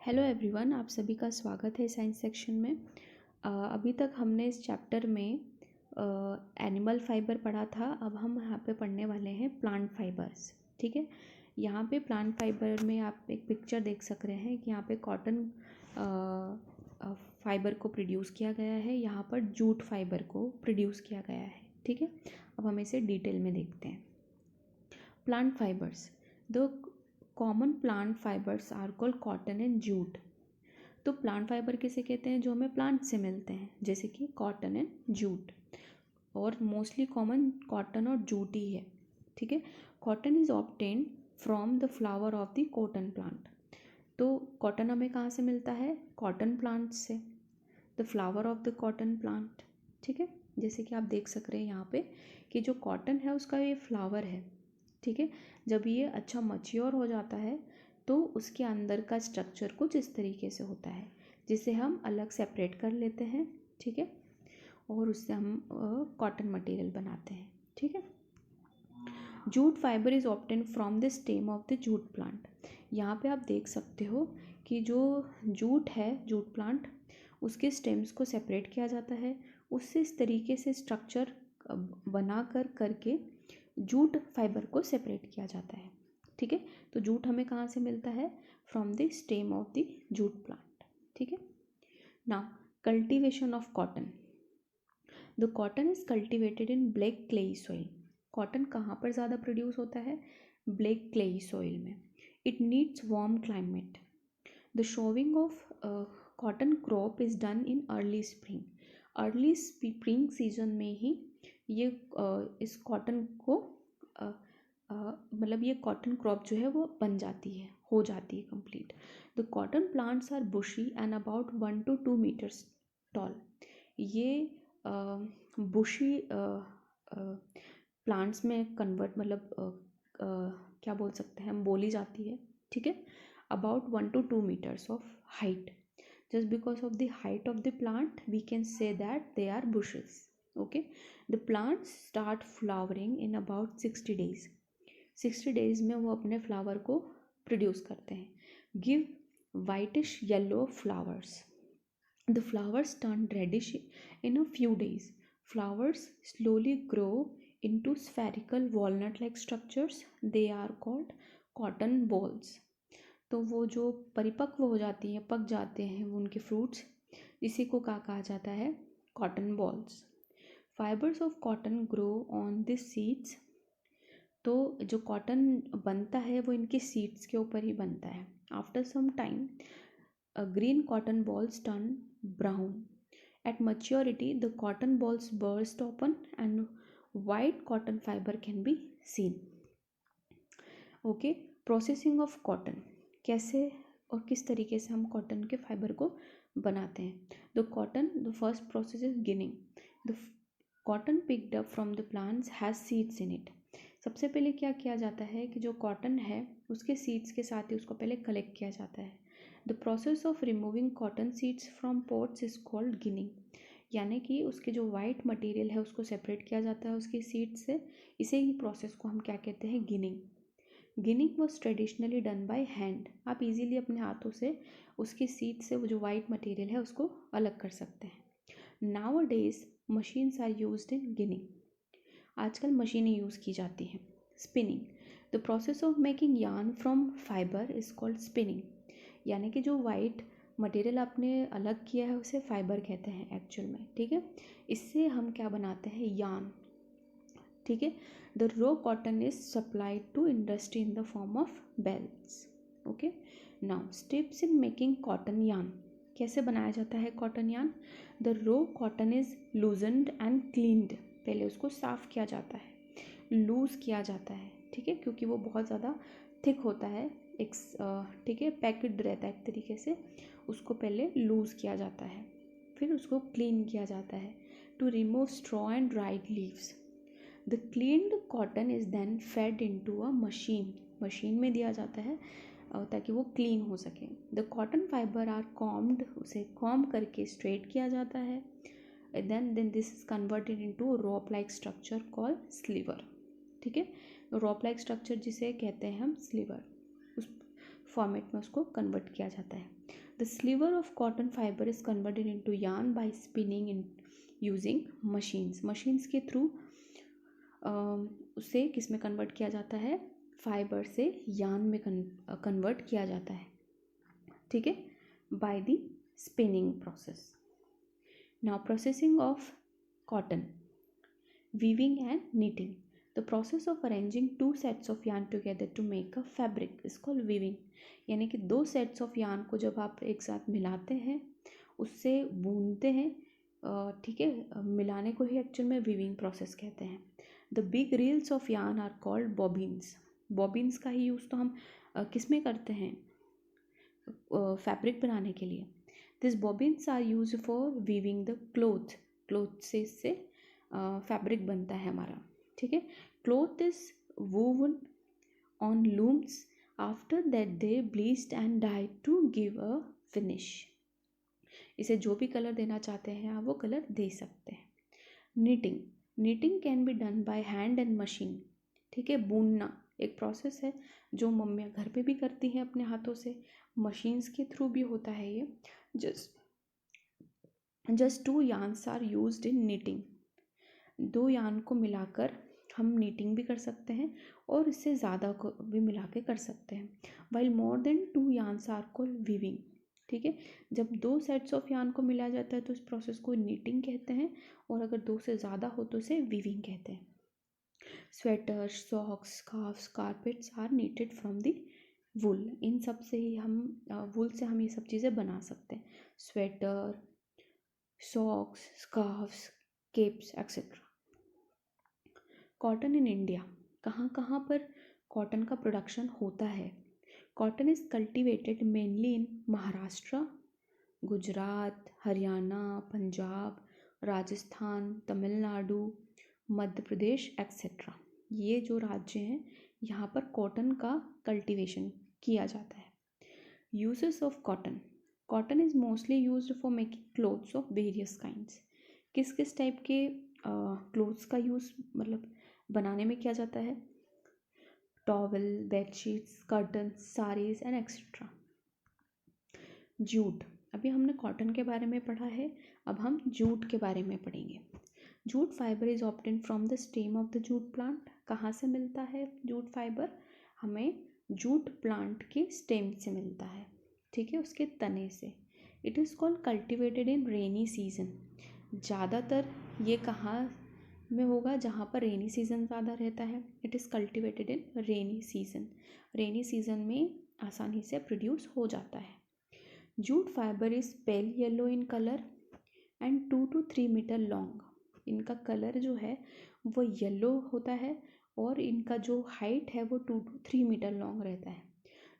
Hello everyone, आप सभी का स्वागत है साइंस सेक्शन में। अभी तक हमने इस चैप्टर में एनिमल फाइबर पढ़ा था। अब हम यहाँ पे पढ़ने वाले हैं प्लांट फाइबर्स। ठीक है, यहाँ पे प्लांट फाइबर में आप एक पिक्चर देख सक रहे हैं कि यहाँ पे कॉटन फाइबर को प्रोड्यूस किया गया है, यहाँ पर जूट फाइबर को प्रोड्यूस किया गया है। ठीक है, अब हम इसे डिटेल में देखते हैं। Plant fibres, the common plant fibres are called cotton and jute. तो प्लांट फाइबर किसे कहते हैं? जो हमें प्लांट से मिलते हैं, जैसे कि कॉटन एंड जूट। और मोस्टली कॉमन कॉटन और जूट ही है। ठीक है, cotton is obtained from the flower of the cotton plant. तो कॉटन हमें कहाँ से मिलता है? कॉटन प्लांट से, the flower of the cotton plant. ठीक है, जैसे कि आप देख सक रहे हैं यहाँ पे कि जो कॉटन है उसका ये फ्लावर है। ठीक है, जब ये अच्छा मैच्योर हो जाता है तो उसके अंदर का स्ट्रक्चर कुछ इस तरीके से होता है, जिसे हम अलग सेपरेट कर लेते हैं। ठीक है, और उससे हम कॉटन मटेरियल बनाते हैं। ठीक है, jute fibre is obtain from the stem of the jute plant. यहाँ पे आप देख सकते हो कि जो जूट है, जूट प्लांट, उसके स्टेम्स को सेपरेट किया जाता है, उससे इस तरीके से स्ट्रक्चर बना करके जूट फाइबर को सेपरेट किया जाता है। ठीक है, तो जूट हमें कहाँ से मिलता है? From the stem of the jute plant. ठीक है, now cultivation of cotton. The cotton is cultivated in black clayey soil. Cotton कहाँ पर ज़्यादा प्रोड्यूस होता है? ब्लैक क्लेई सॉइल में। It needs warm climate. The showing of cotton crop is done in early spring. Early spring season में ही ये इस cotton को मतलब ये कॉटन क्रॉप जो है वो बन जाती है, हो जाती है complete. The cotton plants are bushy and about 1 to 2 metres tall. ये बुशी प्लांट्स में कन्वर्ट मतलब क्या बोल सकते हैं हम, बोली जाती है। ठीक है, about 1 to 2 meters of height. Just because of the height of the plant, we can say that they are bushes. Okay, the plants start flowering in about 60 days. 60 days में वो अपने फ्लावर को प्रोड्यूस करते हैं। Give whitish yellow flowers. The flowers turn reddish in a few days. Flowers slowly grow into spherical walnut-like structures. They are called cotton balls. तो वो जो परिपक्व हो जाती हैं, पक जाते हैं वो उनके फ्रूट्स, इसी को कहा जाता है? Cotton balls. Fibres of cotton grow on this seeds. तो जो कॉटन बनता है वो इनके सीड्स के ऊपर ही बनता है। After some time green cotton bolls turn brown. At maturity the cotton balls burst open and white cotton fiber can be seen. Okay, processing of cotton, कैसे और किस तरीके से हम कॉटन के फाइबर को बनाते हैं? The first process is ginning. The cotton picked up from the plants has seeds in it. सबसे पहले क्या किया जाता है कि जो कॉटन है उसके सीड्स के साथ ही उसको पहले कलेक्ट किया जाता है। The process of removing cotton seeds from pods is called ginning. यानी कि उसके जो वाइट मटेरियल है उसको सेपरेट किया जाता है उसकी सीड्स से। इसे ही प्रोसेस को हम क्या कहते हैं? Ginning. Ginning was traditionally done by hand. आप इजीली अपने हाथों से उसके सीड से वो जो वाइट मटेरियल है उसको अलग कर सकते हैं। Nowadays machines are used in ginning. आजकल मशीनें यूज़ की जाती हैं। Spinning, the process of making yarn from fibre is called spinning. यानी कि जो वाइट मटेरियल आपने अलग किया है उसे फाइबर कहते हैं एक्चुअल में। ठीक है, इससे हम क्या बनाते हैं? यार्न। ठीक है, the raw cotton is supplied to industry in the form of bales. Okay, now steps in making cotton yarn. कैसे बनाया जाता है cotton yarn? The raw cotton is loosened and cleaned. पहले उसको साफ़ किया जाता है, लूज़ किया जाता है। ठीक है, क्योंकि वो बहुत ज़्यादा थिक होता है, एक ठीक है पैकेड रहता है एक तरीके से, उसको पहले लूज़ किया जाता है, फिर उसको क्लीन किया जाता है to remove straw and dried leaves. The cleaned cotton is then fed into a machine. Machine में दिया जाता है ताकि वो क्लीन हो सके। The cotton fibre are combed, उसे कॉम करके स्ट्रेट किया जाता है। then this is converted into a rope like structure called sliver. ठीक है, rope like structure जिसे कहते हैं हम स्लीवर। उस फॉर्मेट में उसको कन्वर्ट किया जाता है। The sliver of cotton fibre is converted into yarn by spinning in using machines. Machines के थ्रू उसे किस में कन्वर्ट किया जाता है, फाइबर से यार्न में कन्वर्ट किया जाता है, ठीक है, by the spinning process. Now processing of cotton, weaving and knitting. The process of arranging two sets of yarn together to make a fabric is called weaving. यानी कि दो सेट्स ऑफ यार्न को जब आप एक साथ मिलाते हैं, उससे बुनते हैं, ठीक है, मिलाने को ही एक्चुअल में वीविंग प्रोसेस कहते हैं। The big reels of yarn are called bobbins. Bobbins का ही यूज़ तो हम किस में करते हैं, फैब्रिक बनाने के लिए। This bobbins are use for weaving the cloth से इससे फैब्रिक बनता है हमारा, ठीक है। Cloth is woven on looms after that they bleached and dyed to give a finish. इसे जो भी कलर देना चाहते हैं आप वो कलर दे सकते हैं। Knitting can be done by hand and machine, ठीक है। बुनना एक प्रोसेस है जो मम्मियाँ घर पे भी करती हैं अपने हाथों से, मशीन्स के थ्रू भी होता है ये। Just 2 yarns are used in knitting. 2 yarn को मिलाकर हम नीटिंग भी कर सकते हैं और इससे ज़्यादा को भी मिला के कर सकते हैं। While more than 2 yarns are called weaving, ठीक है। जब 2 सेट्स ऑफ यार्न को मिलाया जाता है तो इस प्रोसेस को नीटिंग कहते हैं, और अगर 2 से ज़्यादा हो तो इसे वीविंग कहते हैं। Sweater, socks, scarfs, carpets are knitted from the wool. इन सब से ही हम वुल से हम ये सब चीज़ें बना सकते हैं, sweater, socks, scarfs, keeps etcetera. Cotton in India, कहाँ कहाँ पर कॉटन का प्रोडक्शन होता है। Cotton is cultivated mainly in Maharashtra, Gujarat, Haryana, Punjab, Rajasthan, Tamil Nadu, Madhya Pradesh etcetera. ये जो राज्य हैं यहाँ पर कॉटन का कल्टीवेशन किया जाता है। Uses of cotton, cotton is mostly used for making clothes of various kinds. किस किस टाइप के क्लोथ्स का यूज़ मतलब बनाने में किया जाता है, towel, bedsheets, curtains, saris and etcetera. Jute, अभी हमने कॉटन के बारे में पढ़ा है, अब हम जूट के बारे में पढ़ेंगे। Jute fibre is obtain from the stem of the jute plant. कहाँ से मिलता है जूट फाइबर, हमें जूट प्लांट के स्टेम से मिलता है, ठीक है, उसके तने से। It is called cultivated in rainy season. ज़्यादातर ये कहाँ में होगा, जहाँ पर रेनी सीजन ज़्यादा रहता है। It is cultivated in rainy season, rainy season में आसानी से प्रोड्यूस हो जाता है। Jute fibre is pale yellow in colour and 2 to 3 metre long. इनका कलर जो है वो येलो होता है और इनका जो हाइट है वो 2 to 3 मीटर लॉन्ग रहता है।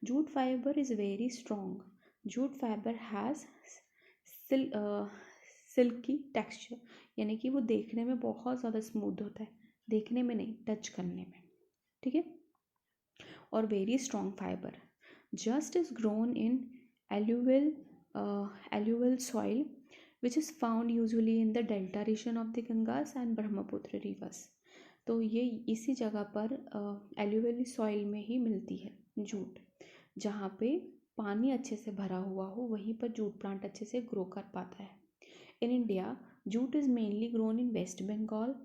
Jute fibre is very strong. Jute fibre has silky texture, यानी कि वो देखने में बहुत ज़्यादा स्मूथ होता है, देखने में नहीं, टच करने में, ठीक है। और very strong fibre just is grown in alluvial soil which is found usually in the delta region of the Gangas and Brahmaputra rivers। तो ये इसी जगह पर एल्यूवियल सॉइल में ही मिलती है जूट, जहाँ पे पानी अच्छे से भरा हुआ हो वहीं पर जूट प्लांट अच्छे से ग्रो कर पाता है। In India jute is mainly grown in West Bengal,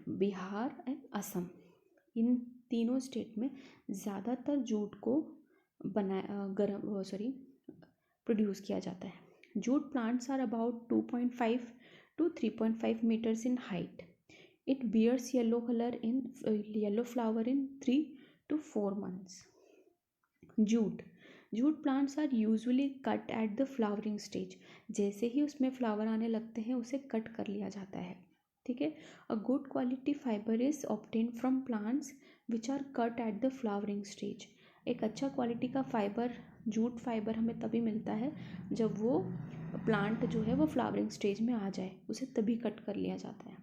Bihar and Assam. इन तीनों स्टेट में ज़्यादातर जूट को प्रोड्यूस किया जाता है। Jute plants are about 2.5 to 3.5 meters in height. It bears yellow flower in 3 to 4 months. Jute plants are usually cut at the flowering stage. जैसे ही उसमें फ्लावर आने लगते हैं उसे कट कर लिया जाता है, ठीक है। A good quality fibre is obtain from plants which are cut at the flowering stage. एक अच्छा क्वालिटी का फाइबर, जूट फाइबर हमें तभी मिलता है जब वो प्लांट जो है वो फ्लावरिंग स्टेज में आ जाए, उसे तभी कट कर लिया जाता है।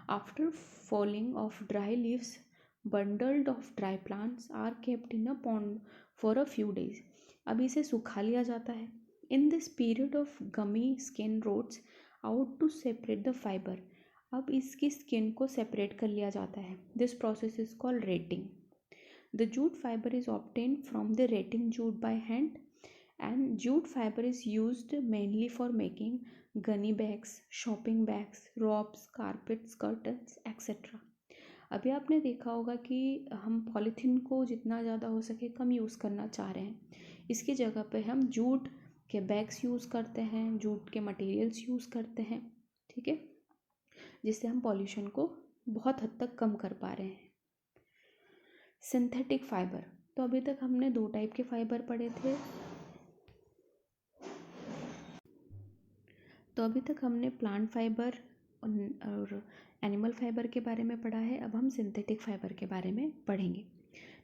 After falling of dry leaves bundled of dry plants are kept in a pond for a few days. अब इसे सुखा लिया जाता है। In this period of gummy skin rots out to separate the fibre. अब इसकी स्किन को separate कर लिया जाता है। This process is called retting. The jute fiber is obtained from the retting jute by hand, and jute fiber is used mainly for making gunny bags, shopping bags, robes, carpets, curtains, etc. अभी आपने देखा होगा कि हम polythene को जितना ज़्यादा हो सके कम यूज़ करना चाह रहे हैं। इसकी जगह पे हम जूट के बैग्स यूज़ करते हैं, जूट के मटेरियल्स यूज़ करते हैं, ठीक है, जिससे हम पॉल्यूशन को बहुत हद तक कम कर पा रहे हैं। सिंथेटिक फाइबर, तो अभी तक हमने 2 टाइप के फाइबर पढ़े थे। तो अभी तक हमने प्लांट फाइबर और एनिमल फाइबर के बारे में पढ़ा है। अब हम सिंथेटिक फाइबर के बारे में पढ़ेंगे।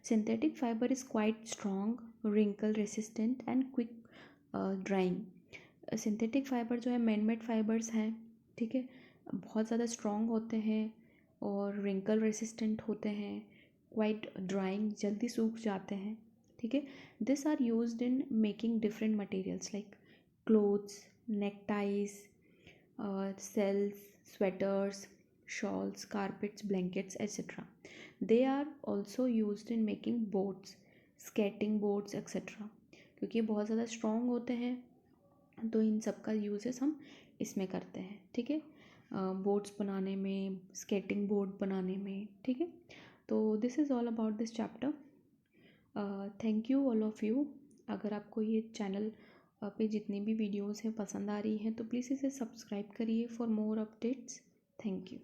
Synthetic fibre is quite strong, wrinkle resistant and quick drying. Synthetic fibre जो है मैन मेड फाइबर्स हैं, ठीक है, बहुत ज़्यादा स्ट्रॉन्ग होते हैं और रिंकल रेसिस्टेंट होते हैं, क्वाइट ड्राइंग, जल्दी सूख जाते हैं, ठीक है। This are used in making different materials like clothes, neckties, cells, sweaters, shawls, carpets, blankets, etc. They are also used in making boats, skating boards, etc. क्योंकि ये बहुत ज़्यादा स्ट्रॉन्ग होते हैं तो इन सब का यूजेस हम इसमें करते हैं, ठीक है, बोट्स बनाने में, स्केटिंग बोर्ड बनाने में, ठीक है। तो this is all about this chapter. Thank you all of you. अगर आपको ये चैनल पे जितनी भी वीडियोस हैं पसंद आ रही हैं तो प्लीज़ इसे सब्सक्राइब करिए for more updates. Thank you.